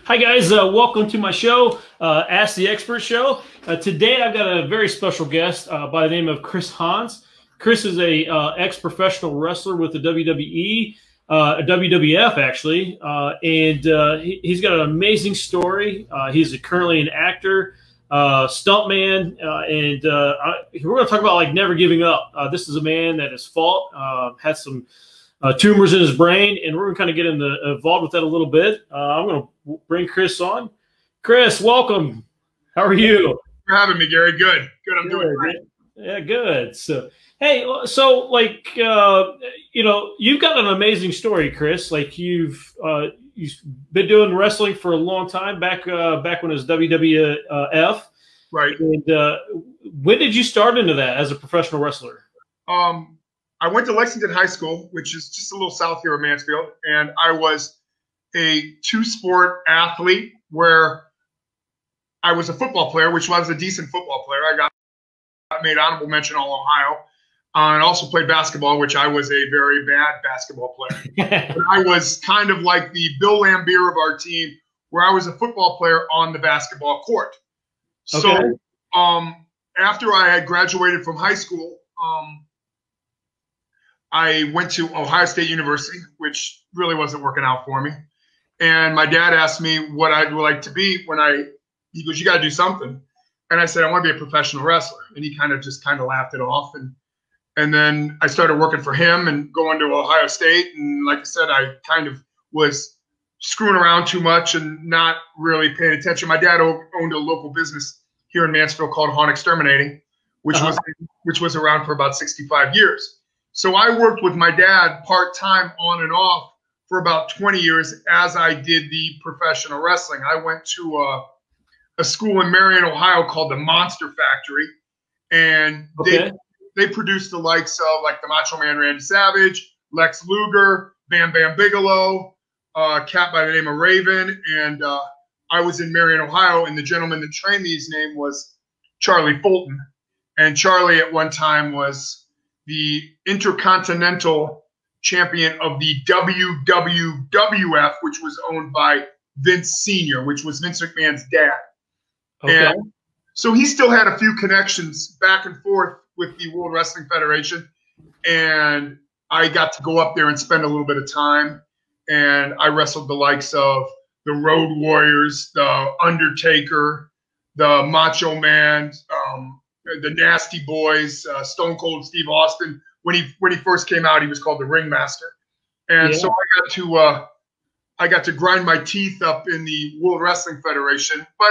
Hi guys, welcome to my show, Ask the Expert Show. Today I've got a very special guest by the name of Hahn. Chris is a ex-professional wrestler with the WWE, WWF actually, and he's got an amazing story. He's currently an actor, stuntman, and we're going to talk about like never giving up. This is a man that has fought, had some tumors in his brain, and we're going to kind of get involved with that a little bit. I'm going to bring Chris on. Chris, welcome. How are you? Thanks for having me, Gary. Good. I'm doing great. Yeah, good. So, hey, like, you've got an amazing story, Chris. Like you've been doing wrestling for a long time, back when it was WWF. Right. And when did you start into that as a professional wrestler? I went to Lexington High School, which is just a little south here of Mansfield, and I was a two-sport athlete where I was a football player, which was a decent football player. I got made honorable mention All-Ohio, and also played basketball, which I was a very bad basketball player. But I was kind of like the Bill Lambier of our team, where I was a football player on the basketball court. Okay. So after I had graduated from high school, I went to Ohio State University, which really wasn't working out for me. And my dad asked me what I'd like to be he goes, you got to do something. And I said, I want to be a professional wrestler. And he kind of laughed it off. And then I started working for him and going to Ohio State. And like I said, I kind of was screwing around too much and not really paying attention. My dad owned a local business here in Mansfield called Hahn Exterminating, which was around for about 65 years. So I worked with my dad part-time on and off for about 20 years as I did the professional wrestling. I went to a school in Marion, Ohio called the Monster Factory, and they produced the likes of like the Macho Man Randy Savage, Lex Luger, Bam Bam Bigelow, a cat by the name of Raven, and I was in Marion, Ohio, and the gentleman that trained me, his name was Charlie Fulton, and Charlie at one time was the Intercontinental Champion of the WWF, which was owned by Vince Sr., which was Vince McMahon's dad. Okay. And so he still had a few connections back and forth with the World Wrestling Federation. And I got to go up there and spend a little bit of time. And I wrestled the likes of the Road Warriors, the Undertaker, the Macho Man, the Nasty Boys, Stone Cold Steve Austin. When he first came out, he was called the Ringmaster, and so I got to grind my teeth up in the World Wrestling Federation. But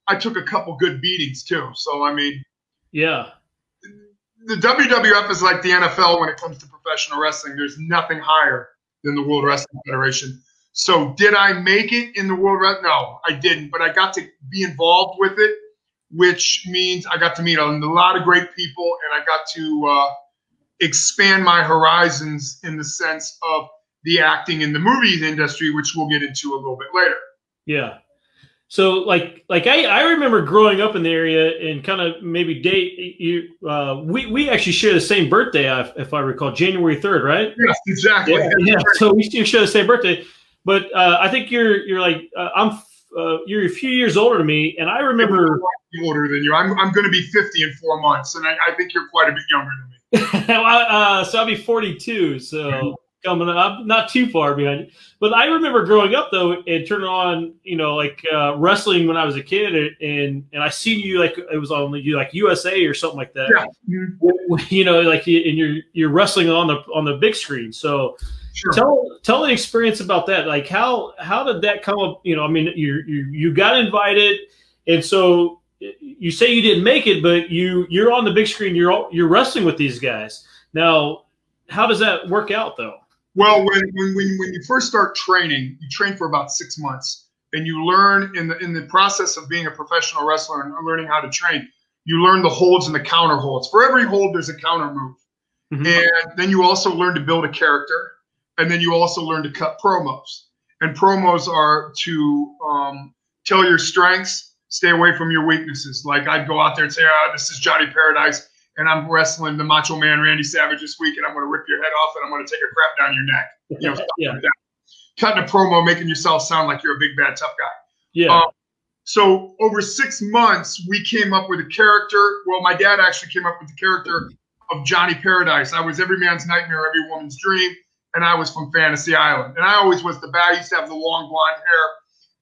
I took a couple good beatings too. So I mean, yeah, the WWF is like the NFL when it comes to professional wrestling. There's nothing higher than the World Wrestling Federation. So did I make it in the World Wrestling? No, I didn't. But I got to be involved with it, which means I got to meet a lot of great people, and I got to expand my horizons in the sense of the acting in the movie industry, which we'll get into a little bit later. Yeah. So like I remember growing up in the area and kind of maybe date you. We actually share the same birthday, if I recall, January 3rd, right? Yes, exactly. Yeah. So we share the same birthday, but I think you're like you're a few years older than me, and I remember older than you. I'm going to be 50 in 4 months, and I think you're quite a bit younger than me. So I'll be 42. So coming up, I'm not too far behind you. But I remember growing up though and turning on, wrestling when I was a kid, and I seen you like it was on like USA or something like that. Yeah. And you're wrestling on the big screen. So. Sure. Tell the experience about that. Like how did that come up? I mean, you got invited, and so you say you didn't make it, but you're on the big screen. You're wrestling with these guys. Now, how does that work out though? Well, when you first start training, you train for about 6 months, and you learn in the process of being a professional wrestler and learning how to train. You learn the holds and the counter holds. For every hold, there's a counter move, and then you also learn to build a character. And then you also learn to cut promos. And promos are to tell your strengths, stay away from your weaknesses. Like I'd go out there and say, this is Johnny Paradise, and I'm wrestling the Macho Man Randy Savage this week, and I'm going to rip your head off, and I'm going to take a crap down your neck. Stuff like that. cutting a promo, making yourself sound like you're a big, bad, tough guy. Yeah. So over 6 months, we came up with a character. Well, my dad actually came up with the character of Johnny Paradise. I was every man's nightmare, every woman's dream, and I was from Fantasy Island. And I always was the bad. I used to have the long blonde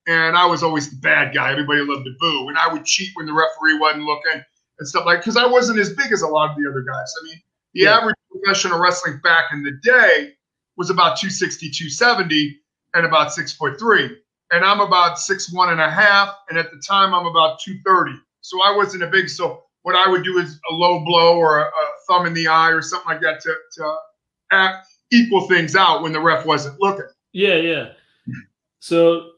hair, and I was always the bad guy. Everybody loved to boo. And I would cheat when the referee wasn't looking and stuff like, because I wasn't as big as a lot of the other guys. I mean, the average professional wrestling back in the day was about 260, 270, and about 6'3". And I'm about 6'1½", and at the time I'm about 230. So I wasn't a big. So what I would do is a low blow or a thumb in the eye or something like that to equal things out when the ref wasn't looking. Yeah, yeah. So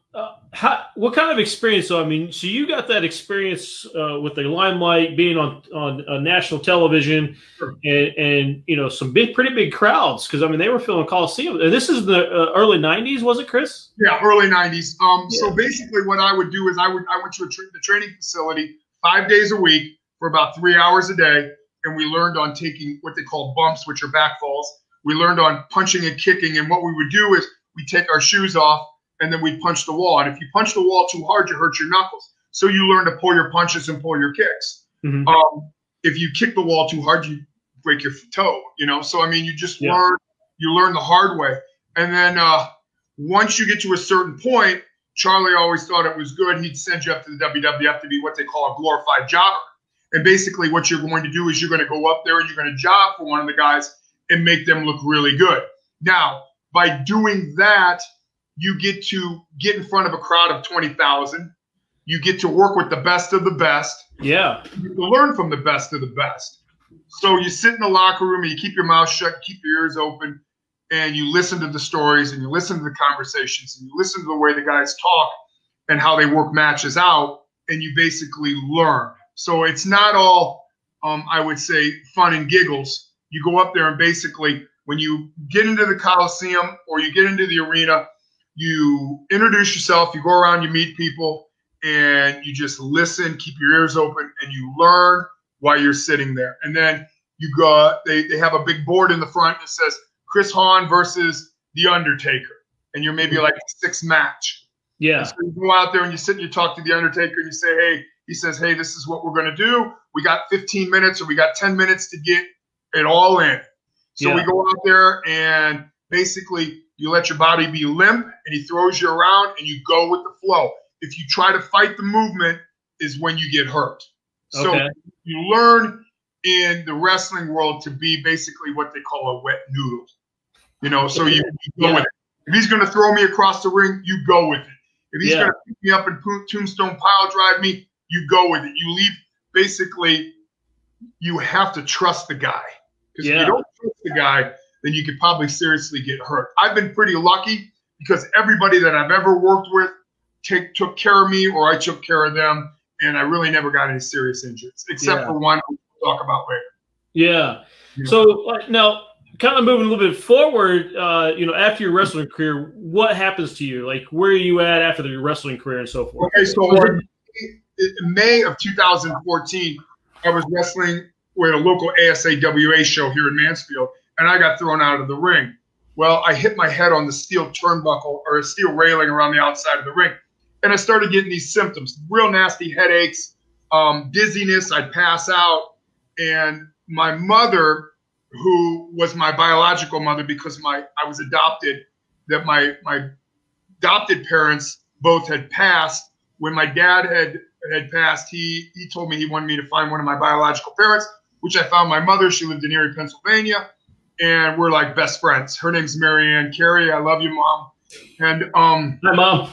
what kind of experience? So I mean, so you got that experience with the limelight, being on national television, Sure. and you know, some pretty big crowds, because I mean they were filling Coliseum. And this is the early '90s, was it, Chris? Yeah, early '90s. So basically, what I would do is I went to the training facility 5 days a week for about 3 hours a day, and we learned on taking what they call bumps, which are back falls. We learned on punching and kicking, and what we would do is we take our shoes off, and then we punch the wall. And if you punch the wall too hard, you hurt your knuckles. So you learn to pull your punches and pull your kicks. Mm-hmm. If you kick the wall too hard, you break your toe. You know, so I mean, you just learn the hard way. And then once you get to a certain point, Charlie always thought it was good. He'd send you up to the WWF to be what they call a glorified jobber. And basically, what you're going to do is you're going to go up there and you're going to job for one of the guys and make them look really good. Now, by doing that, you get to get in front of a crowd of 20,000. You get to work with the best of the best. Yeah. You get to learn from the best of the best. So you sit in the locker room and you keep your mouth shut, keep your ears open, and you listen to the stories and you listen to the conversations and you listen to the way the guys talk and how they work matches out, and you basically learn. So it's not all, I would say, fun and giggles. You go up there and basically, when you get into the Coliseum or you get into the arena, you introduce yourself, you go around, you meet people, and you just listen, keep your ears open, and you learn while you're sitting there. And then you go, they have a big board in the front that says Chris Hahn versus The Undertaker. And you're maybe like the sixth match. Yeah. And so you go out there and you sit and you talk to The Undertaker and you say, hey, he says, hey, this is what we're going to do. We got 15 minutes or we got 10 minutes to get it all in. So we go out there and basically you let your body be limp and he throws you around and you go with the flow. If you try to fight the movement is when you get hurt. So you learn in the wrestling world to be basically what they call a wet noodle. You know, so you go with it. If he's going to throw me across the ring, you go with it. If he's going to pick me up and tombstone pile drive me, you go with it. You leave, basically, you have to trust the guy. Because if you don't trust the guy, then you could probably seriously get hurt. I've been pretty lucky because everybody that I've ever worked with took care of me or I took care of them, and I really never got any serious injuries, except for one we'll talk about later. Yeah. So now, kind of moving a little bit forward, you know, after your wrestling career, what happens to you? Like, where are you at after your wrestling career and so forth? Okay, so in May of 2014, I was wrestling with a local ASAWA show here in Mansfield, and I got thrown out of the ring. Well, I hit my head on the steel turnbuckle or a steel railing around the outside of the ring, and I started getting these symptoms, real nasty headaches, dizziness, I'd pass out, and my mother, who was my biological mother because I was adopted, that my adopted parents both had passed. When my dad had passed, he told me he wanted me to find one of my biological parents, which I found my mother. She lived in Erie, Pennsylvania, and we're like best friends. Her name's Marianne Carey. I love you, Mom. And hi, Mom.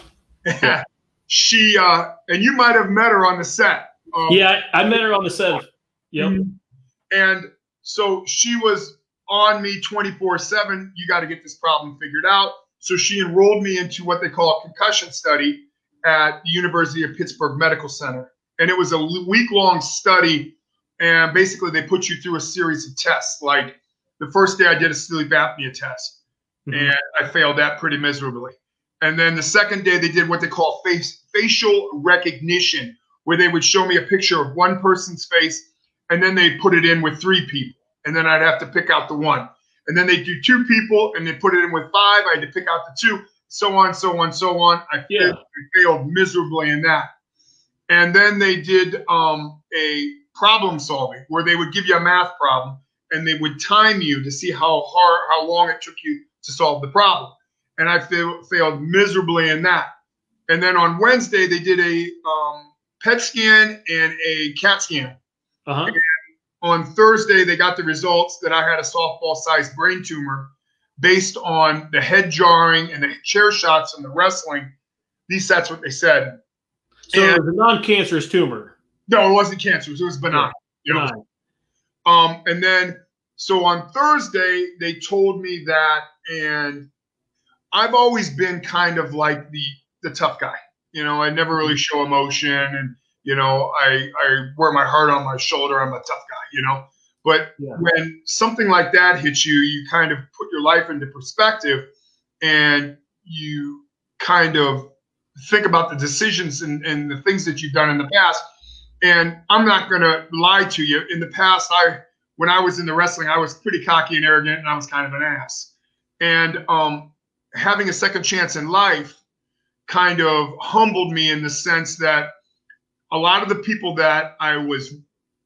She and you might have met her on the set. Yeah, I met her on the set. Yep. And so she was on me 24/7. You got to get this problem figured out. So she enrolled me into what they call a concussion study at the University of Pittsburgh Medical Center. And it was a week-long study. And basically they put you through a series of tests. Like the first day I did a sleep apnea test. And I failed that pretty miserably. And then the second day they did what they call facial recognition, where they would show me a picture of one person's face and then they put it in with 3 people. And then I'd have to pick out the one. And then they do 2 people and they put it in with 5. I had to pick out the 2. so on, so on, so on. I failed miserably in that. And then they did a problem solving where they would give you a math problem and they would time you to see how long it took you to solve the problem. And I failed miserably in that. And then on Wednesday, they did a PET scan and a CAT scan. And on Thursday, they got the results that I had a softball-sized brain tumor based on the head jarring and the chair shots and the wrestling. At least that's what they said. So it was a non-cancerous tumor. No, it wasn't cancerous. It was benign. Yeah. And then, so on Thursday, they told me that, and I've always been kind of like the tough guy. You know, I never really show emotion, and, you know, I wear my heart on my shoulder. I'm a tough guy, you know. But when something like that hits you, you kind of put your life into perspective, and you kind of think about the decisions and the things that you've done in the past. And I'm not going to lie to you. In the past, when I was in the wrestling, I was pretty cocky and arrogant, and I was kind of an ass. And having a second chance in life kind of humbled me in the sense that a lot of the people that I was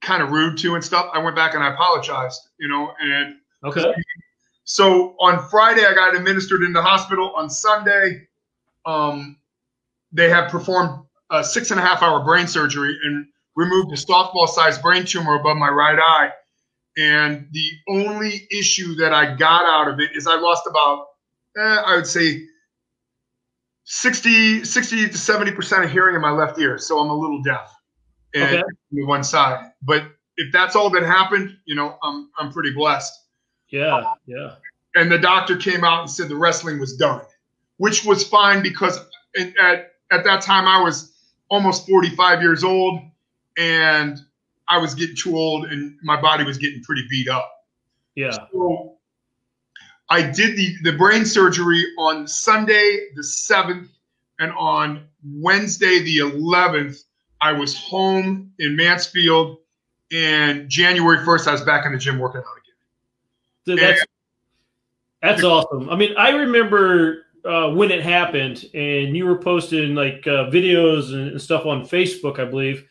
kind of rude to and stuff, I went back and I apologized, you know. And so on Friday, I got administered in the hospital. On Sunday, they had performed a 6.5-hour brain surgery and removed a softball-sized brain tumor above my right eye. And the only issue that I got out of it is I lost about, I would say, 60 to 70% of hearing in my left ear. So I'm a little deaf and one side. But if that's all that happened, you know, I'm pretty blessed. Yeah. And the doctor came out and said the wrestling was done, which was fine because at that time I was almost 45 years old and I was getting too old and my body was getting pretty beat up. Yeah. So I did the brain surgery on Sunday the 7th, and on Wednesday the 11th, I was home in Mansfield, and January 1st, I was back in the gym working out again. Dude, that's awesome. I mean, I remember when it happened, and you were posting like videos and stuff on Facebook, I believe.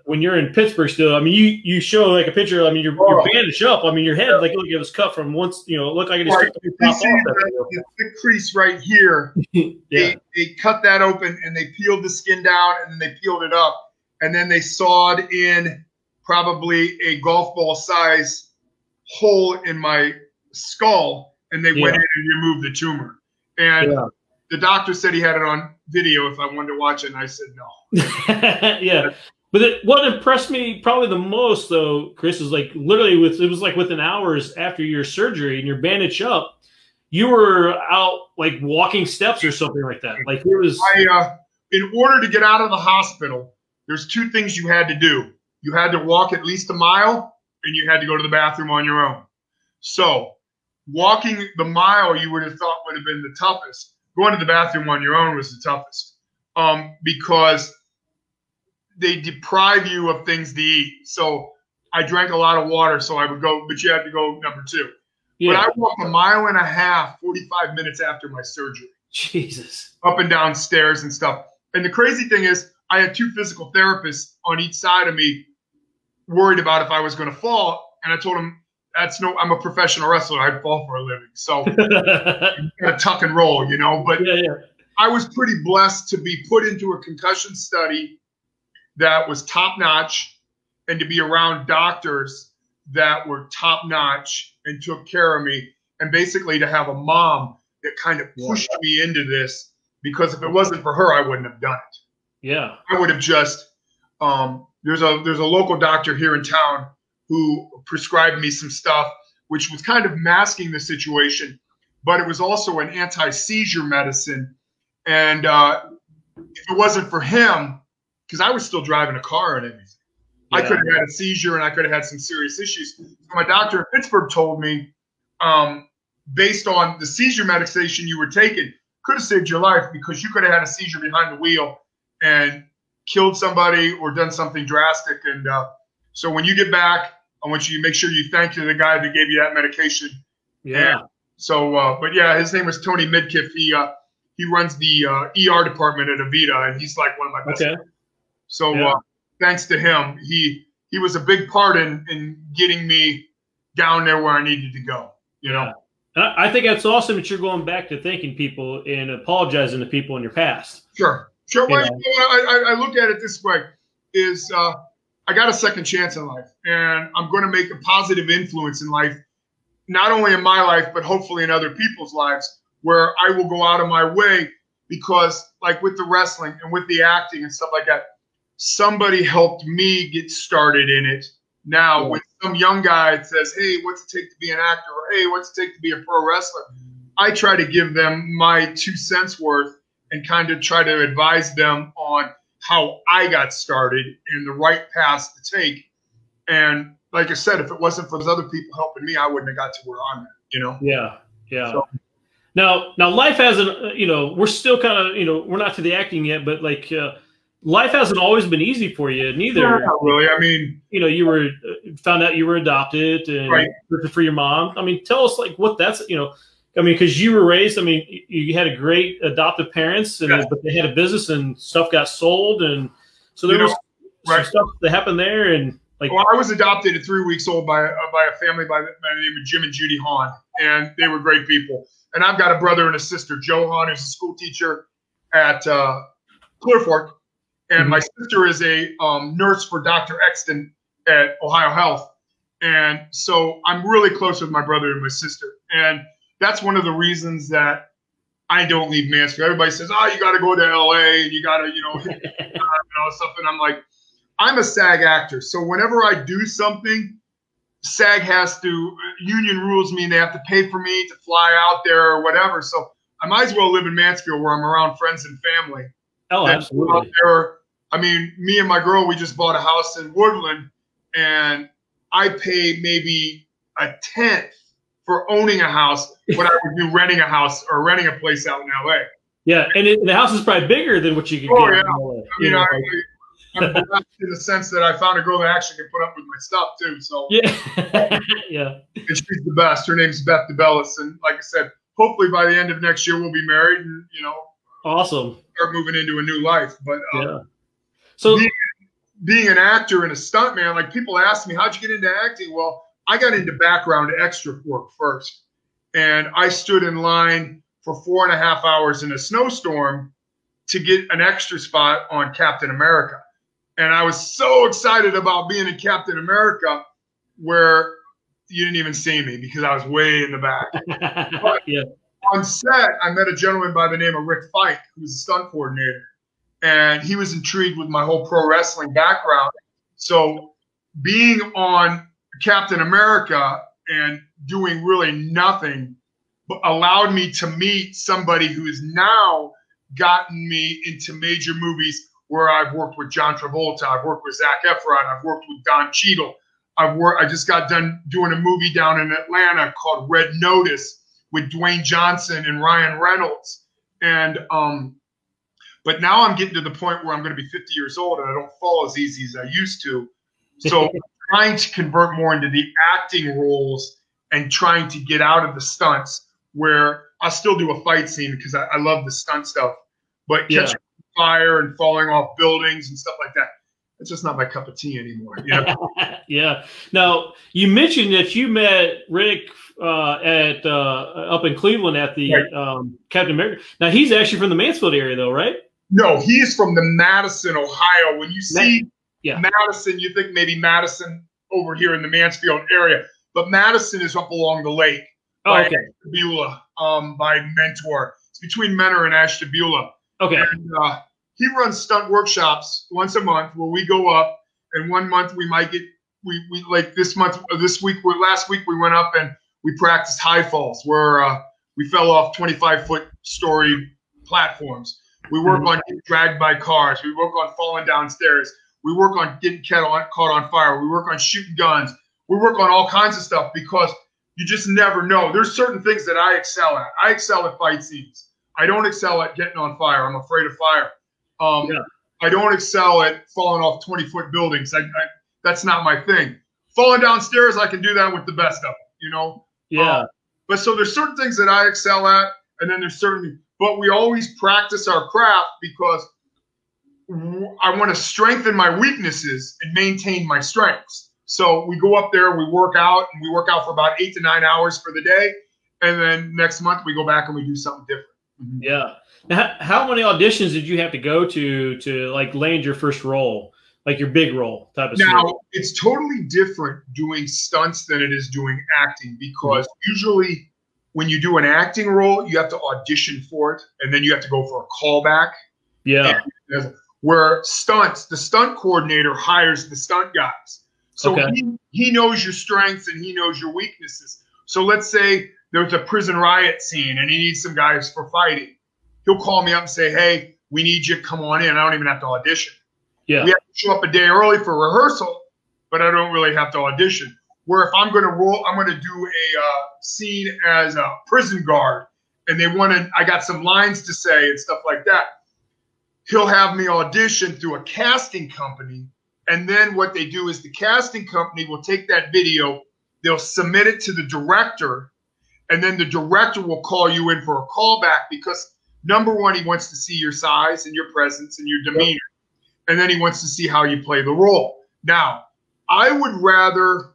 When you're in Pittsburgh still, I mean, you show like a picture. I mean, you're bandaged up. I mean, your head like it was cut from once. You know, look like it just took the top off. The thick crease right here. They cut that open and they peeled the skin down and then they peeled it up and then they sawed in probably a golf ball size hole in my skull and they went in and removed the tumor. And the doctor said he had it on video if I wanted to watch it, and I said no. But what impressed me probably the most, though, Chris, is like literally it was like within hours after your surgery and you're bandaged up, you were out like walking steps or something like that. Like it was. In order to get out of the hospital, there's two things you had to do. You had to walk at least a mile, and you had to go to the bathroom on your own. So walking the mile, you would have thought would have been the toughest. Going to the bathroom on your own was the toughest because they deprive you of things to eat. So I drank a lot of water, so I would go, but you had to go number 2. But I walked 1.5 miles, 45 minutes after my surgery. Jesus. Up and down stairs and stuff. And the crazy thing is I had 2 physical therapists on each side of me worried about if I was going to fall. And I told them, I'm a professional wrestler. I'd fall for a living. So a tuck and roll, you know, but I was pretty blessed to be put into a concussion study that was top notch and to be around doctors that were top notch and took care of me, and basically to have a mom that kind of pushed me into this, because if it wasn't for her, I wouldn't have done it. Yeah. I would have just, there's a local doctor here in town who prescribed me some stuff, which was kind of masking the situation, but it was also an anti-seizure medicine. And if it wasn't for him, because I was still driving a car and everything, I could have had a seizure and I could have had some serious issues. So my doctor in Pittsburgh told me, based on the seizure medication you were taking, could have saved your life, because you could have had a seizure behind the wheel and killed somebody or done something drastic. And so when you get back, I want you to make sure you thank the guy that gave you that medication. Yeah. And so, but yeah, his name was Tony Midkiff. He he runs the ER department at Avita, and he's like one of my best friends. So thanks to him, he was a big part in getting me down there where I needed to go. You know. I think that's awesome that you're going back to thanking people and apologizing to people in your past. Sure. Well, I look at it this way: is I got a second chance in life, and I'm going to make a positive influence in life, not only in my life, but hopefully in other people's lives, where I will go out of my way because, like with the wrestling and with the acting and stuff like that, somebody helped me get started in it. Now, when some young guy says, hey, what's it take to be an actor? Or, hey, what's it take to be a pro wrestler? I try to give them my 2 cents worth and kind of try to advise them on how I got started and the right paths to take. And like I said, if it wasn't for those other people helping me, I wouldn't have got to where I'm at, you know? Yeah. So, now life hasn't, we're still kind of, we're not to the acting yet, but like, life hasn't always been easy for you neither. Not really. I mean, you were found out you were adopted and for your mom. I mean, tell us like what that's, because you were raised, you had a great adoptive parents, and but they had a business and stuff got sold. And so there was some stuff that happened there. And like, well, I was adopted at 3 weeks old by a family by the name of Jim and Judy Hahn, and they were great people. And I've got a brother and a sister. Joe Hahn is a school teacher at Clear Fork. And my sister is a nurse for Dr. Exton at Ohio Health. And so I'm really close with my brother and my sister. And that's one of the reasons that I don't leave Mansfield. Everybody says, oh, you got to go to LA and you got to, stuff. And I'm like, I'm a SAG actor. So whenever I do something, SAG has to, union rules mean they have to pay for me to fly out there or whatever. So I might as well live in Mansfield where I'm around friends and family. Oh, absolutely. Me and my girl, we just bought a house in Woodland, and I pay maybe a tenth for owning a house what I would do renting a house or renting a place out in LA. Yeah, and the house is probably bigger than what you could get in LA. I'm blessed in the sense that I found a girl that actually can put up with my stuff too. So yeah. And she's the best. Her name's Beth DeBellis, and like I said, hopefully by the end of next year we'll be married and awesome. Start moving into a new life. But so being an actor and a stuntman, like people ask me, how'd you get into acting? Well, I got into background extra work first. And I stood in line for 4.5 hours in a snowstorm to get an extra spot on Captain America. And I was so excited about being in Captain America where you didn't even see me because I was way in the back. But on set, I met a gentleman by the name of Rick Fike, who's a stunt coordinator. And he was intrigued with my whole pro wrestling background. So being on Captain America and doing really nothing allowed me to meet somebody who has now gotten me into major movies where I've worked with John Travolta, I've worked with Zac Efron, I've worked with Don Cheadle. I just got done doing a movie down in Atlanta called Red Notice with Dwayne Johnson and Ryan Reynolds. And but now I'm getting to the point where I'm going to be 50 years old and I don't fall as easy as I used to. So I'm trying to convert more into the acting roles and trying to get out of the stunts where I still do a fight scene because I love the stunt stuff. But catching fire and falling off buildings and stuff like that, it's just not my cup of tea anymore. Yeah. Now, you mentioned that you met Rick at up in Cleveland at the Captain America. Now, he's actually from the Mansfield area, though, right? No, he's from the Madison, Ohio. When you see Madison, you think maybe Madison over here in the Mansfield area. But Madison is up along the lake by Ashtabula, by Mentor. It's between Mentor and Ashtabula. Okay. And he runs Stunt Workshops once a month where we go up, and 1 month we might get we like last week we went up and we practiced high falls where we fell off 25-foot story platforms. We work on getting dragged by cars. We work on falling downstairs. We work on getting caught on fire. We work on shooting guns. We work on all kinds of stuff because you just never know. There's certain things that I excel at. I excel at fight scenes. I don't excel at getting on fire. I'm afraid of fire. I don't excel at falling off 20-foot buildings. That's not my thing. Falling downstairs, I can do that with the best of them, Yeah. But so there's certain things that I excel at, and then there's certain. but we always practice our craft because I want to strengthen my weaknesses and maintain my strengths. So we go up there and we work out, and we work out for about 8 to 9 hours for the day. And then next month we go back and we do something different. Yeah. Now, how many auditions did you have to go to like land your first role, like your big role type of stuff? Now, it's totally different doing stunts than it is doing acting, because usually when you do an acting role, you have to audition for it, and then you have to go for a callback. Yeah. Where stunts, the stunt coordinator hires the stunt guys. So he knows your strengths and he knows your weaknesses. So let's say there's a prison riot scene and he needs some guys for fighting. He'll call me up and say, hey, we need you, come on in. I don't even have to audition. Yeah. We have to show up a day early for rehearsal, but I don't really have to audition. Where if I'm going to do a scene as a prison guard, and I got some lines to say and stuff like that, he'll have me audition through a casting company. And then what they do is the casting company will take that video, they'll submit it to the director, and then the director will call you in for a callback because, number one, he wants to see your size and your presence and your demeanor. And then he wants to see how you play the role. Now, I would rather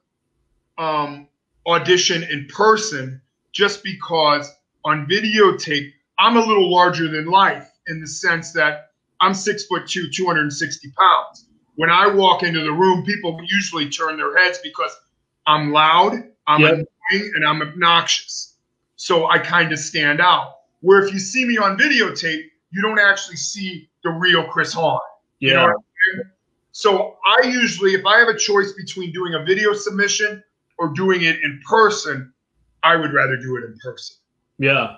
audition in person, just because on videotape, I'm a little larger than life in the sense that I'm 6'2", 260 pounds. When I walk into the room, people usually turn their heads because I'm loud, I'm annoying, and I'm obnoxious. So I kind of stand out. Where if you see me on videotape, you don't actually see the real Chris Hahn. You know what I mean? So I usually, if I have a choice between doing a video submission or doing it in person, I would rather do it in person. Yeah.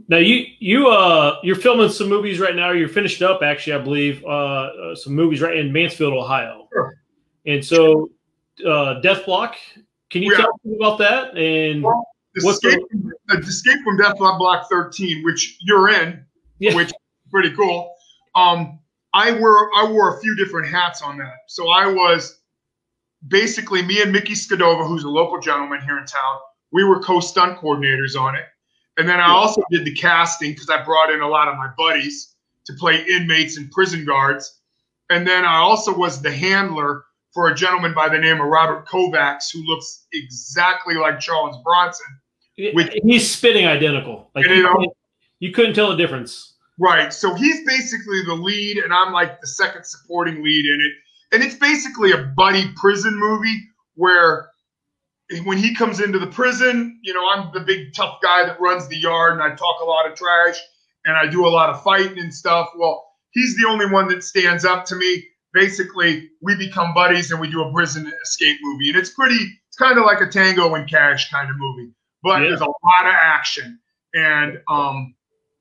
Now you're filming some movies right now. You're finished up, actually, I believe, some movies right in Mansfield, Ohio. Sure. And so, Death Block. Can you tell me about that? And Escape from Death Block 13, which you're in, which is pretty cool. I wore a few different hats on that. So I was basically, me and Mickey Skadova, who's a local gentleman here in town, we were co-stunt coordinators on it. And then I also did the casting because I brought in a lot of my buddies to play inmates and prison guards. And then I also was the handler for a gentleman by the name of Robert Kovacs, who looks exactly like Charles Bronson. He's spitting identical. Like you couldn't tell the difference. Right. So he's basically the lead, and I'm like the second supporting lead in it. And it's basically a buddy prison movie where when he comes into the prison, you know, I'm the big tough guy that runs the yard, and I talk a lot of trash and I do a lot of fighting and stuff. Well, he's the only one that stands up to me. Basically, we become buddies and we do a prison escape movie. And it's kind of like a Tango and Cash kind of movie, but there's a lot of action. And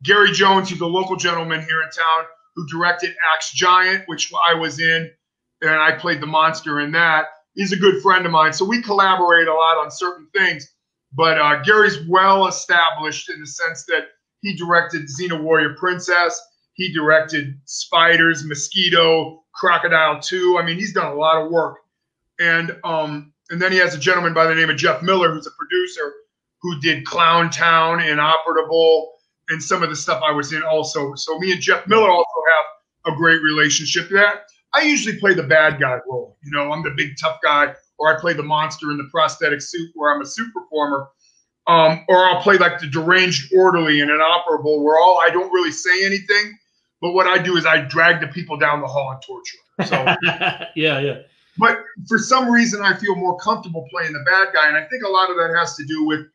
Gary Jones, who's a local gentleman here in town, who directed Axe Giant, which I was in, and I played the monster in that. He's a good friend of mine, so we collaborate a lot on certain things. But Gary's well established in the sense that he directed Xena Warrior Princess, he directed Spiders, Mosquito, Crocodile 2. I mean, he's done a lot of work. And then he has a gentleman by the name of Jeff Miller, who's a producer, who did Clown Town and Operable and some of the stuff I was in also. So me and Jeff Miller also have a great relationship. I usually play the bad guy role. You know, I'm the big tough guy, or I play the monster in the prosthetic suit where I'm a suit performer. Or I'll play like the deranged orderly in an operable where I don't really say anything, but what I do is I drag the people down the hall and torture them. So yeah. But for some reason, I feel more comfortable playing the bad guy, and I think a lot of that has to do with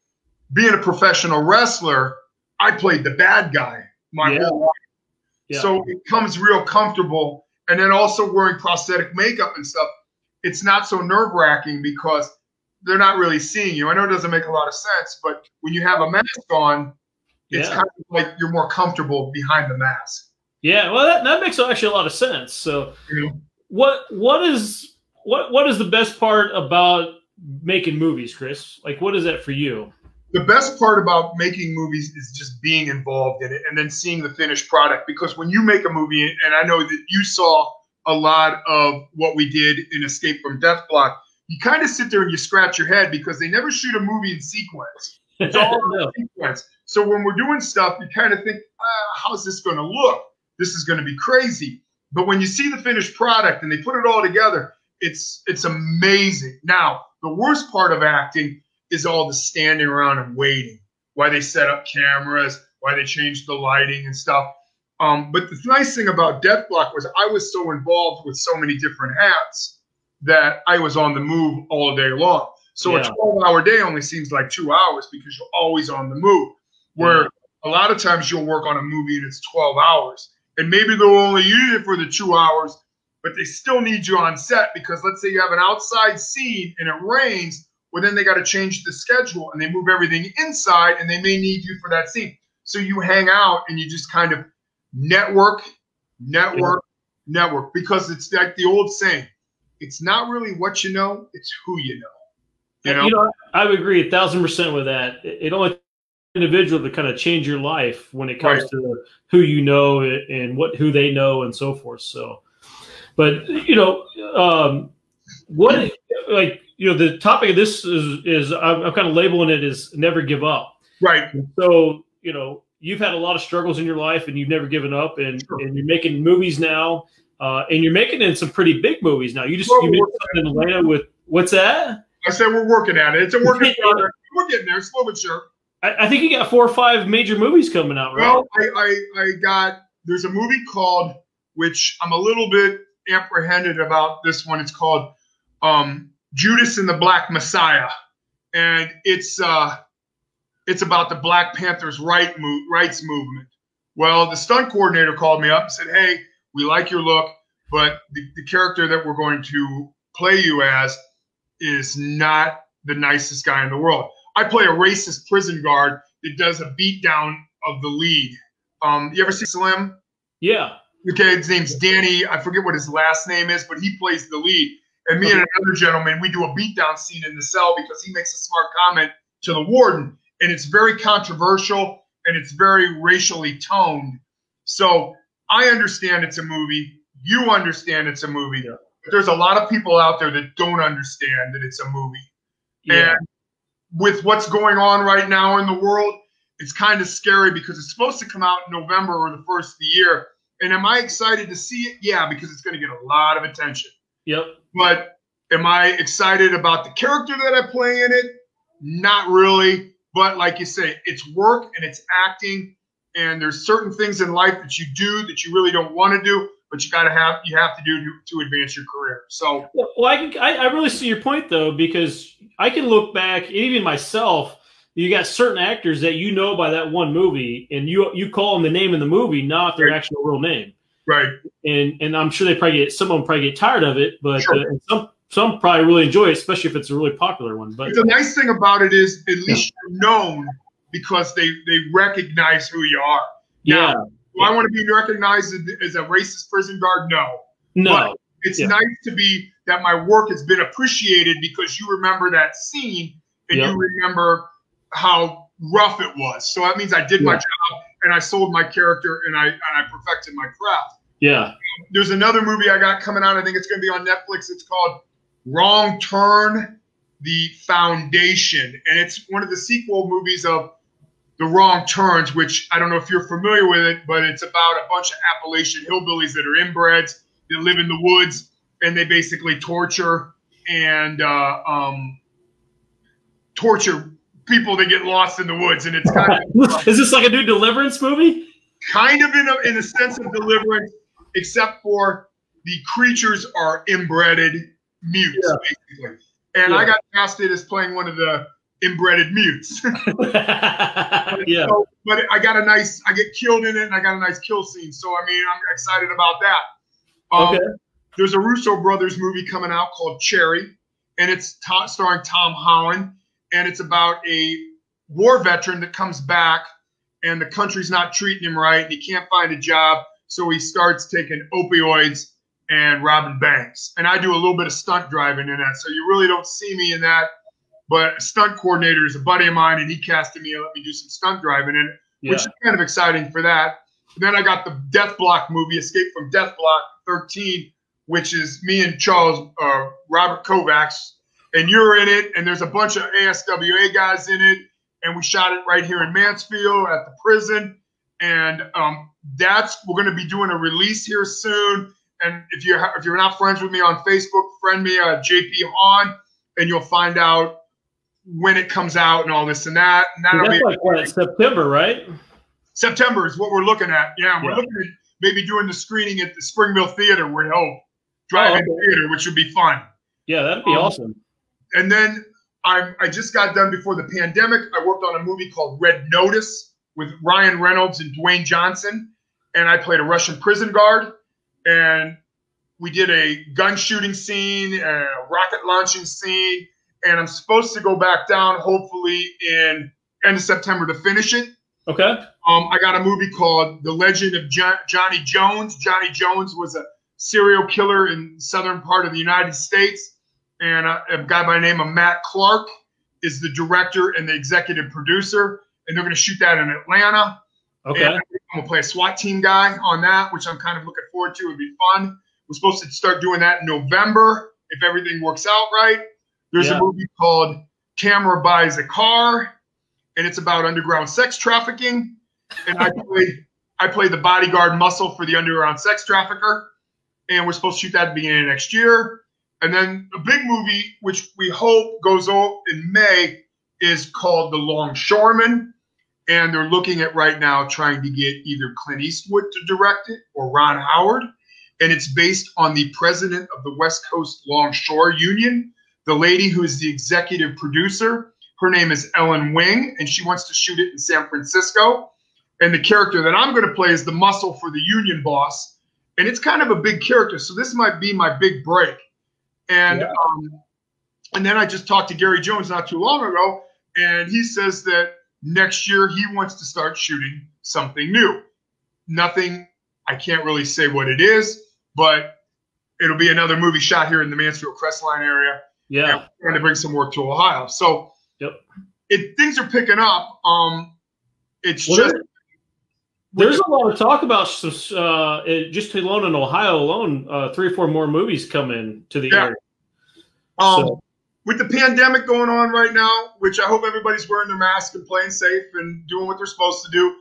being a professional wrestler. I played the bad guy my whole life, so it comes real comfortable. And then also wearing prosthetic makeup and stuff, it's not so nerve-wracking because they're not really seeing you. I know it doesn't make a lot of sense, but when you have a mask on, it's kind of like you're more comfortable behind the mask. Yeah, well, that makes actually a lot of sense. So, what is the best part about making movies, Chris? Like, what is that for you? The best part about making movies is just being involved in it and then seeing the finished product. Because when you make a movie, and I know that you saw a lot of what we did in Escape from Death Block, you kind of sit there and you scratch your head because they never shoot a movie in sequence. It's all in sequence. So when we're doing stuff, you kind of think, how's this going to look? This is going to be crazy. But when you see the finished product and they put it all together, it's amazing. Now, the worst part of acting is all the standing around and waiting, why they set up cameras, why they changed the lighting and stuff. But the nice thing about Death Block was I was so involved with so many different hats that I was on the move all day long. So a 12-hour day only seems like 2 hours because you're always on the move. Where a lot of times you'll work on a movie and it's 12 hours. And maybe they'll only use it for the 2 hours, but they still need you on set because let's say you have an outside scene and it rains, well, then they got to change the schedule and they move everything inside and they may need you for that scene. So you hang out and you just kind of network, because it's like the old saying, it's not really what you know, it's who you know. You know, I would agree 1,000% with that. It only individual to kind of change your life when it comes to who you know and who they know and so forth. So, but you know, what like you know, the topic of this is I'm kind of labeling it as never give up. Right. So you know, you've had a lot of struggles in your life and you've never given up, and you're making movies now, and you're making in some pretty big movies now. You made something in Atlanta with what's that? I said we're working at it. It's a work in progress. We're getting there, slow but sure. I think you got 4 or 5 major movies coming out, right? Well, I got, there's a movie called, which I'm a little bit apprehended about this one. It's called Judas and the Black Messiah. And it's about the Black Panthers rights movement. Well, the stunt coordinator called me up and said, hey, we like your look, but the character that we're going to play you as is not the nicest guy in the world. I play a racist prison guard that does a beatdown of the lead. You ever see Slim? Yeah. Okay, his name's Danny. I forget what his last name is, but he plays the lead. And me and another gentleman, we do a beatdown scene in the cell because he makes a smart comment to the warden. And it's very controversial and it's very racially toned. So I understand it's a movie. You understand it's a movie. Yeah. But there's a lot of people out there that don't understand that it's a movie. Yeah. And with what's going on right now in the world, it's kind of scary because it's supposed to come out in November or the first of the year. And am I excited to see it? Yeah, because it's going to get a lot of attention. Yep. But am I excited about the character that I play in it? Not really. But like you say, it's work and it's acting. And there's certain things in life that you do that you really don't want to do, but you have to do to advance your career. So, well, I really see your point though, because I can look back, even myself. You got certain actors that you know by that one movie, and you call them the name in the movie, not their actual real name. Right. And I'm sure some of them probably get tired of it, but sure. Some probably really enjoy it, especially if it's a really popular one. But the nice thing about it is at least you're known because they recognize who you are. Yeah. Now, do I want to be recognized as a racist prison guard? No. No. But it's nice to be that my work has been appreciated because you remember that scene and you remember how rough it was. So that means I did my job and I sold my character and I perfected my craft. Yeah. There's another movie I got coming out. I think it's going to be on Netflix. It's called Wrong Turn, The Foundation. And it's one of the sequel movies of The Wrong Turns, which I don't know if you're familiar with it, but it's about a bunch of Appalachian hillbillies that are inbreds, that live in the woods, and they basically torture torture people that get lost in the woods. And it's kind of is this like a new Deliverance movie? Kind of in a sense of Deliverance, except for the creatures are inbred mutes, basically. And I got casted as playing one of the inbred mutes. So, but I get killed in it, and I got a nice kill scene. So I mean, I'm excited about that. There's a Russo brothers movie coming out called Cherry, and it's starring Tom Holland, and it's about a war veteran that comes back, and the country's not treating him right, and he can't find a job, so he starts taking opioids and robbing banks. And I do a little bit of stunt driving in that, so you really don't see me in that. But a stunt coordinator is a buddy of mine, and he casted me and let me do some stunt driving in it, which is kind of exciting for that. And then I got the Death Block movie, Escape from Death Block 13, which is me and Robert Kovacs, and you're in it, and there's a bunch of ASWA guys in it, and we shot it right here in Mansfield at the prison. and we're going to be doing a release here soon. And if you're not friends with me on Facebook, friend me at JP Hahn, and you'll find out when it comes out and all this and that. And that'll that's like what, September, right? September is what we're looking at. Yeah, we're looking at maybe doing the screening at the Springville Theater, we hope. Drive-in theater, which would be fun. Yeah, that'd be awesome. And then I just got done before the pandemic. I worked on a movie called Red Notice with Ryan Reynolds and Dwayne Johnson, and I played a Russian prison guard. And we did a gun shooting scene, a rocket launching scene, and I'm supposed to go back down hopefully in end of September to finish it. Okay. I got a movie called The Legend of Johnny Jones. Johnny Jones was a serial killer in the southern part of the United States. And a guy by the name of Matt Clark is the director and the executive producer. And they're going to shoot that in Atlanta. Okay. And I'm going to play a SWAT team guy on that, which I'm kind of looking forward to. It would be fun. We're supposed to start doing that in November if everything works out right. There's a movie called Camera Buys a Car, and it's about underground sex trafficking. And I play the bodyguard muscle for the underground sex trafficker. And we're supposed to shoot that at the beginning of next year. And then a big movie, which we hope goes on in May, is called The Longshoreman. And they're looking at right now trying to get either Clint Eastwood to direct it or Ron Howard. And it's based on the president of the West Coast Longshore Union, the lady who is the executive producer. Her name is Ellen Wing, and she wants to shoot it in San Francisco. And the character that I'm going to play is the muscle for the union boss. And it's kind of a big character. So this might be my big break. And and then I just talked to Gary Jones not too long ago, and he says that next year he wants to start shooting something new. Nothing, I can't really say what it is, but it'll be another movie shot here in the Mansfield Crestline area. Yeah. We're trying to bring some work to Ohio. So things are picking up. It's there's a lot of talk about just alone in Ohio alone, 3 or 4 more movies coming to the area. With the pandemic going on right now, which I hope everybody's wearing their mask and playing safe and doing what they're supposed to do,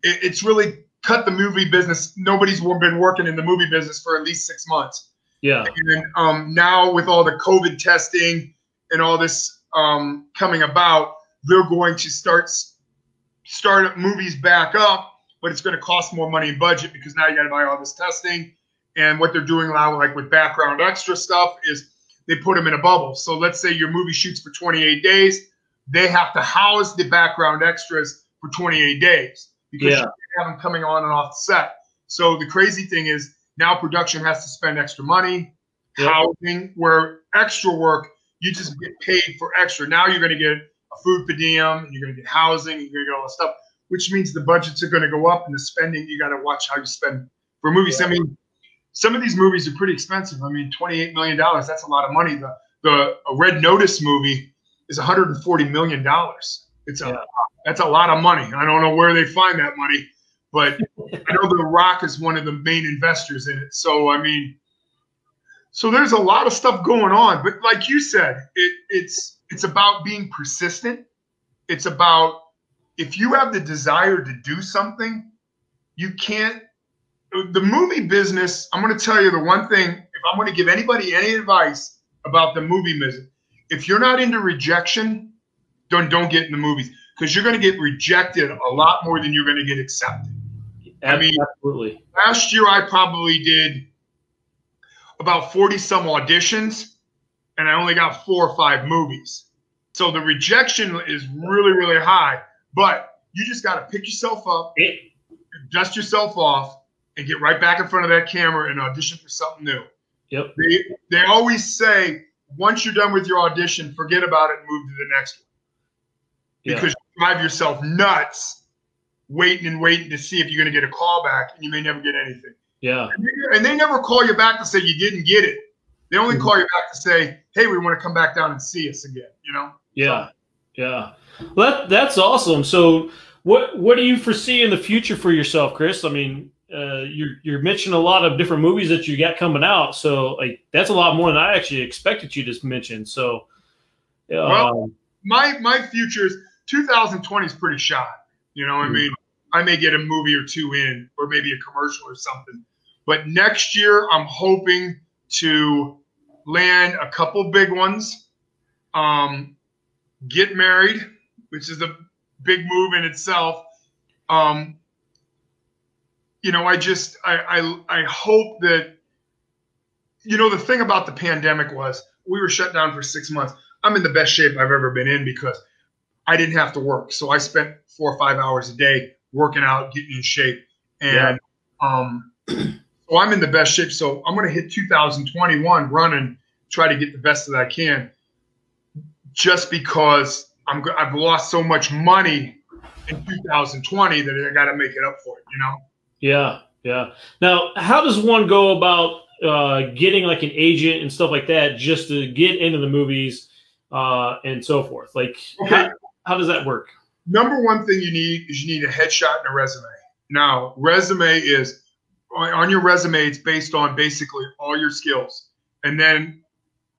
it's really cut the movie business. Nobody's been working in the movie business for at least 6 months. Yeah. And now with all the COVID testing and all this coming about, they're going to start movies back up, but it's going to cost more money in budget because now you got to buy all this testing. And what they're doing now, like with background extra stuff, is they put them in a bubble. So let's say your movie shoots for 28 days. They have to house the background extras for 28 days because you have them coming on and off the set. So the crazy thing is now production has to spend extra money, housing, where extra work, you just get paid for extra. Now you're going to get a food per diem, and you're going to get housing, and you're going to get all this stuff, which means the budgets are going to go up and the spending, you got to watch how you spend for movies. I mean, some of these movies are pretty expensive. I mean, $28 million, that's a lot of money. The Red Notice movie is $140 million. That's a lot of money. I don't know where they find that money, but I know The Rock is one of the main investors in it. So, I mean, so there's a lot of stuff going on. But like you said, it's about being persistent. It's about if you have the desire to do something, you can't. The movie business, I'm going to tell you the one thing, if I'm going to give anybody any advice about the movie business, if you're not into rejection, don't get in the movies because you're going to get rejected a lot more than you're going to get accepted. I mean, absolutely. Last year I probably did about 40 some auditions and I only got 4 or 5 movies. So the rejection is really, really high, but you just got to pick yourself up, dust yourself off, and get right back in front of that camera and audition for something new. Yep. They always say, once you're done with your audition, forget about it and move to the next one. Because you drive yourself nuts waiting to see if you're going to get a call back, and you may never get anything. Yeah. And they never call you back to say you didn't get it. They only call you back to say, hey, we want to come back down and see us again, you know? Yeah. So. Yeah. Well, that's awesome. So what do you foresee in the future for yourself, Chris? I mean, you're mentioning a lot of different movies that you got coming out, so like that's a lot more than I actually expected you to mention. So, well, my future is 2020 is pretty shot. You know, I mean, I may get a movie or two in, or maybe a commercial or something. But next year, I'm hoping to land a couple big ones, get married, which is a big move in itself. You know, I hope that, you know, the thing about the pandemic was we were shut down for 6 months. I'm in the best shape I've ever been in because I didn't have to work. So I spent 4 or 5 hours a day working out, getting in shape. And so I'm in the best shape. So I'm going to hit 2021 running, try to get the best that I can, just because I've lost so much money in 2020 that I got to make it up for it, you know? Yeah, yeah. Now, how does one go about getting like an agent and stuff like that just to get into the movies and so forth? Like, okay. How does that work? Number one thing you need is you need a headshot and a resume. Now, resume is on your resume, it's based on basically all your skills. And then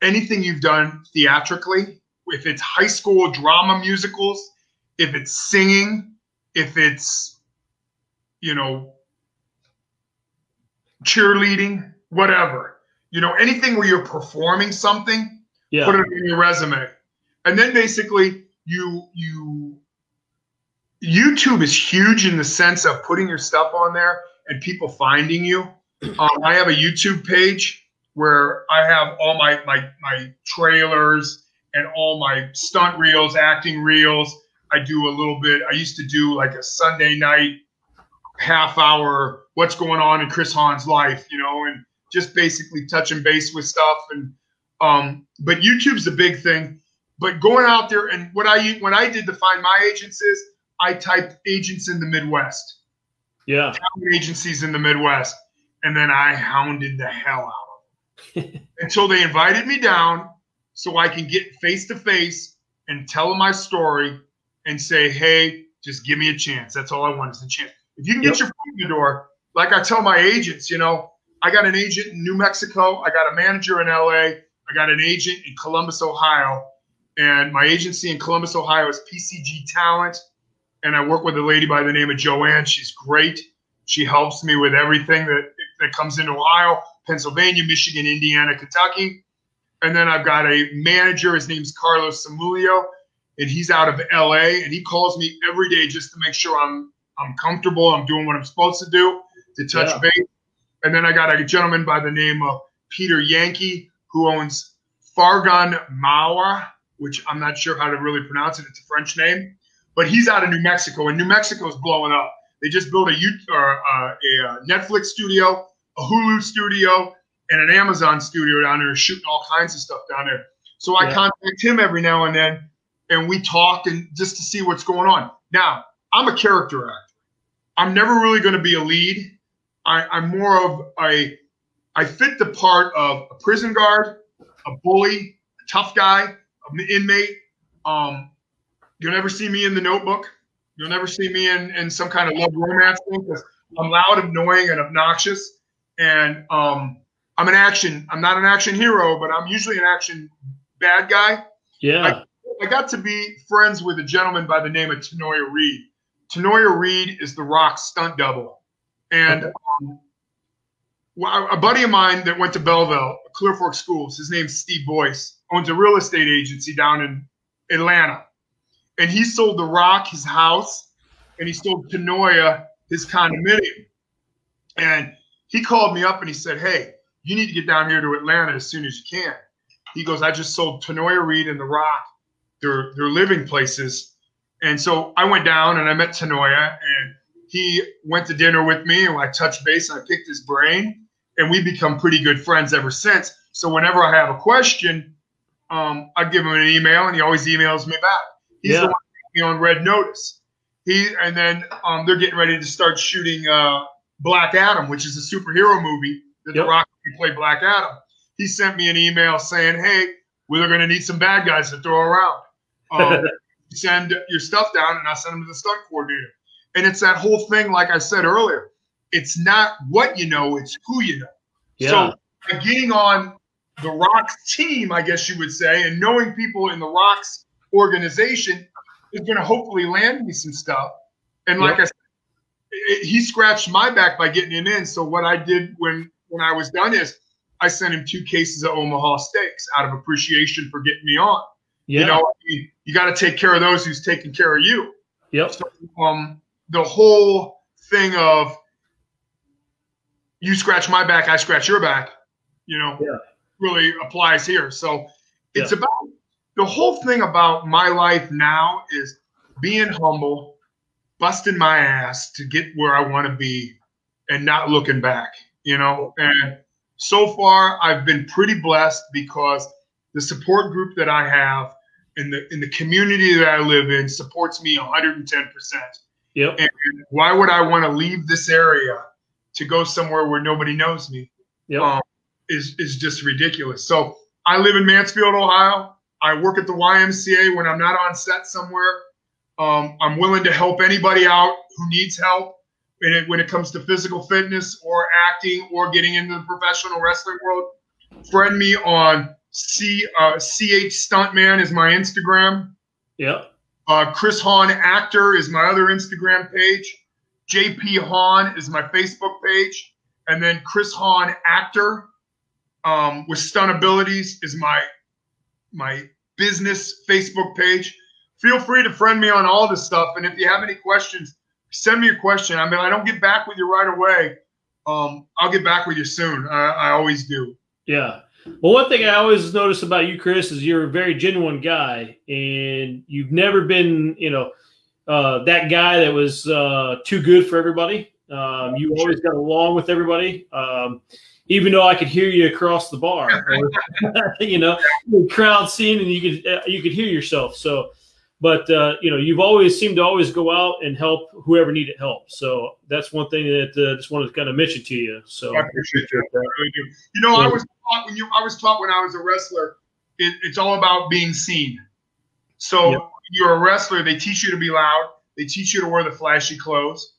anything you've done theatrically, if it's high school drama musicals, if it's singing, if it's, you know, cheerleading, whatever, you know, anything where you're performing something, put it in your resume. And then basically YouTube is huge in the sense of putting your stuff on there and people finding you. I have a YouTube page where I have all my trailers and all my stunt reels, acting reels. I do a little bit. I used to do like a Sunday night half hour, what's going on in Chris Hahn's life, you know, and just basically touching base with stuff. And but YouTube's a big thing. But going out there, and when I did to find my agents is I typed agents in the Midwest. Yeah. Agencies in the Midwest. And then I hounded the hell out of them until they invited me down so I can get face to face and tell them my story and say, hey, just give me a chance. That's all I want is a chance. If you can get your foot in the door, like I tell my agents, you know, I got an agent in New Mexico. I got a manager in LA. I got an agent in Columbus, Ohio. And my agency in Columbus, Ohio is PCG Talent. And I work with a lady by the name of Joanne. She's great. She helps me with everything that comes into Ohio, Pennsylvania, Michigan, Indiana, Kentucky. And then I've got a manager. His name's Carlos Samulio, and he's out of LA. And he calls me every day just to make sure I'm comfortable. I'm doing what I'm supposed to do to touch base. And then I got a gentleman by the name of Peter Yankee who owns Fargan Mawa, which I'm not sure how to really pronounce it. It's a French name. But he's out of New Mexico, and New Mexico is blowing up. They just built a Netflix studio, a Hulu studio, and an Amazon studio down there, shooting all kinds of stuff down there. So I contact him every now and then, and we talk and just to see what's going on. Now, I'm a character actor. I'm never really going to be a lead. I'm more of I fit the part of a prison guard, a bully, a tough guy, an inmate. You'll never see me in The Notebook. You'll never see me in some kind of love romance thing because I'm loud, annoying, and obnoxious. And I'm not an action hero, but I'm usually an action bad guy. Yeah. I got to be friends with a gentleman by the name of Tanoya Reed. Tanoya Reed is The Rock's stunt double. And a buddy of mine that went to Belleville, Clear Fork Schools, his name's Steve Boyce, owns a real estate agency down in Atlanta. And he sold The Rock his house, and he sold Tanoya his condominium. And he called me up and he said, hey, you need to get down here to Atlanta as soon as you can. He goes, I just sold Tanoya Reed and The Rock their living places. And so I went down and I met Tanoya, and he went to dinner with me, and I touched base and I picked his brain, and we've become pretty good friends ever since. So whenever I have a question, I give him an email, and he always emails me back. He's the one that put me on red notice. And then they're getting ready to start shooting Black Adam, which is a superhero movie that The Rock can play Black Adam. He sent me an email saying, hey, we're going to need some bad guys to throw around. Send your stuff down, and I'll send them to the stunt coordinator. And it's that whole thing, like I said earlier, it's not what you know, it's who you know. Yeah. So by getting on The Rock's team, I guess you would say, and knowing people in The Rock's organization is going to hopefully land me some stuff. And like I said, he scratched my back by getting him in. So what I did when I was done is I sent him 2 cases of Omaha steaks out of appreciation for getting me on. Yeah. You know, you got to take care of those who's taking care of you. Yep. So, the whole thing of you scratch my back, I scratch your back, you know, really applies here. So it's about the whole thing about my life now is being humble, busting my ass to get where I want to be and not looking back, you know. And so far I've been pretty blessed because the support group that I have in the community that I live in supports me 110%. Yep. And why would I want to leave this area to go somewhere where nobody knows me? Yep. Is just ridiculous. So I live in Mansfield, Ohio. I work at the YMCA when I'm not on set somewhere. I'm willing to help anybody out who needs help when it comes to physical fitness or acting or getting into the professional wrestling world. Friend me on CH Stuntman is my Instagram. Yep. Chris Hahn Actor is my other Instagram page. JP Hahn is my Facebook page. And then Chris Hahn Actor with Stunt Abilities is my business Facebook page. Feel free to friend me on all this stuff. And if you have any questions, send me a question. I mean, I don't get back with you right away. I'll get back with you soon. I always do. Yeah. Well, one thing I always notice about you, Chris, is you're a very genuine guy, and you've never been, you know, that guy that was too good for everybody. You always got along with everybody, even though I could hear you across the bar, you know, the crowd scene, and you could hear yourself. So, but you know, you've always seemed to always go out and help whoever needed help. So that's one thing that just wanted to kind of mention to you. So I appreciate that. I really do. You know, I was taught when I was a wrestler, it's all about being seen. So you're a wrestler. They teach you to be loud. They teach you to wear the flashy clothes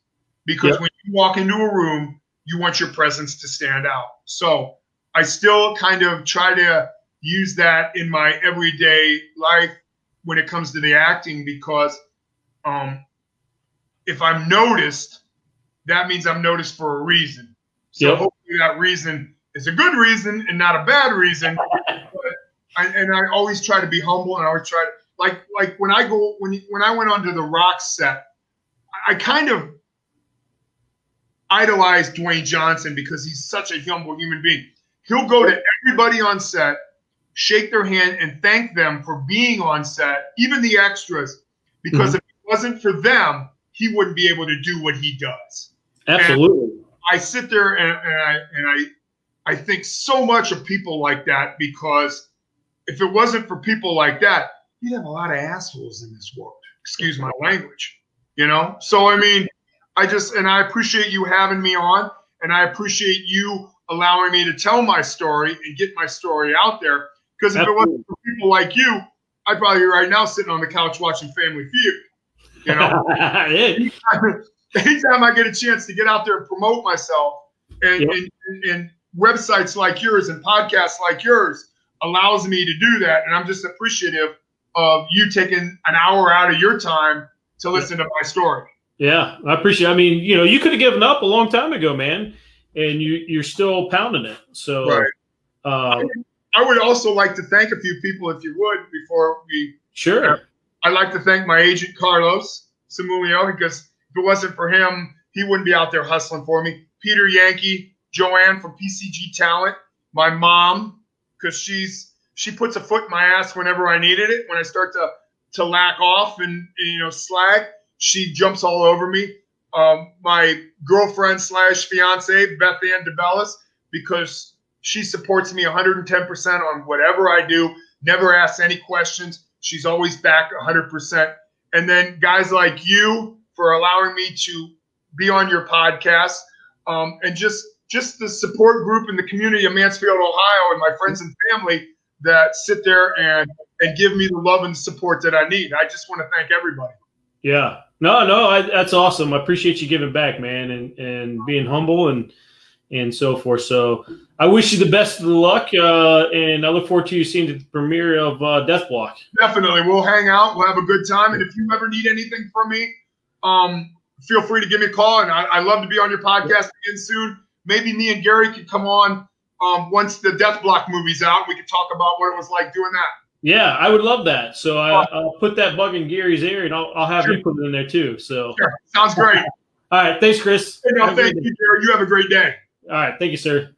because when you walk into a room, you want your presence to stand out. So I still kind of try to use that in my everyday life when it comes to the acting, because if I'm noticed, that means I'm noticed for a reason. So hopefully that reason is a good reason and not a bad reason. And I always try to be humble, and I always try to like when I went onto the Rock set, I kind of idolized Dwayne Johnson because he's such a humble human being. He'll go to everybody on set, shake their hand, and thank them for being on set, even the extras, because if it wasn't for them, he wouldn't be able to do what he does. Absolutely. And I sit there and I think so much of people like that, because if it wasn't for people like that, you'd have a lot of assholes in this world. Excuse my language, you know? So, I mean, I appreciate you having me on, and I appreciate you allowing me to tell my story and get my story out there. Because if it wasn't for people like you, I'd probably be right now sitting on the couch watching Family Feud. You know, anytime I get a chance to get out there and promote myself, and websites like yours and podcasts like yours allows me to do that, and I'm just appreciative of you taking an hour out of your time to listen to my story. Yeah, I appreciate it. I mean, you know, you could have given up a long time ago, man, and you're still pounding it. So, I would also like to thank a few people, if you would, before we. Sure. I'd like to thank my agent, Carlos Samulio, because if it wasn't for him, he wouldn't be out there hustling for me. Peter Yankee, Joanne from PCG Talent, my mom, because she puts a foot in my ass whenever I needed it. When I start to lack off and you know, slag, she jumps all over me. My girlfriend / fiance, Beth Ann DeBellis, because she supports me 110% on whatever I do, never asks any questions. She's always back 100%. And then guys like you for allowing me to be on your podcast, and just the support group in the community of Mansfield, Ohio, and my friends and family that sit there and give me the love and support that I need. I just want to thank everybody. Yeah. No, that's awesome. I appreciate you giving back, man, and being humble and so forth. So I wish you the best of the luck, and I look forward to you seeing the premiere of Death Block. Definitely. We'll hang out. We'll have a good time. And if you ever need anything from me, feel free to give me a call, and I love to be on your podcast again soon. Maybe me and Gary could come on once the Death Block movie's out. We could talk about what it was like doing that. Yeah, I would love that. So I'll put that bug in Gary's ear, and I'll have you put it in there too. So sure. Sounds great. All right, thanks, Chris. Hey, no, thank you, Gary. You have a great day. All right, thank you, sir.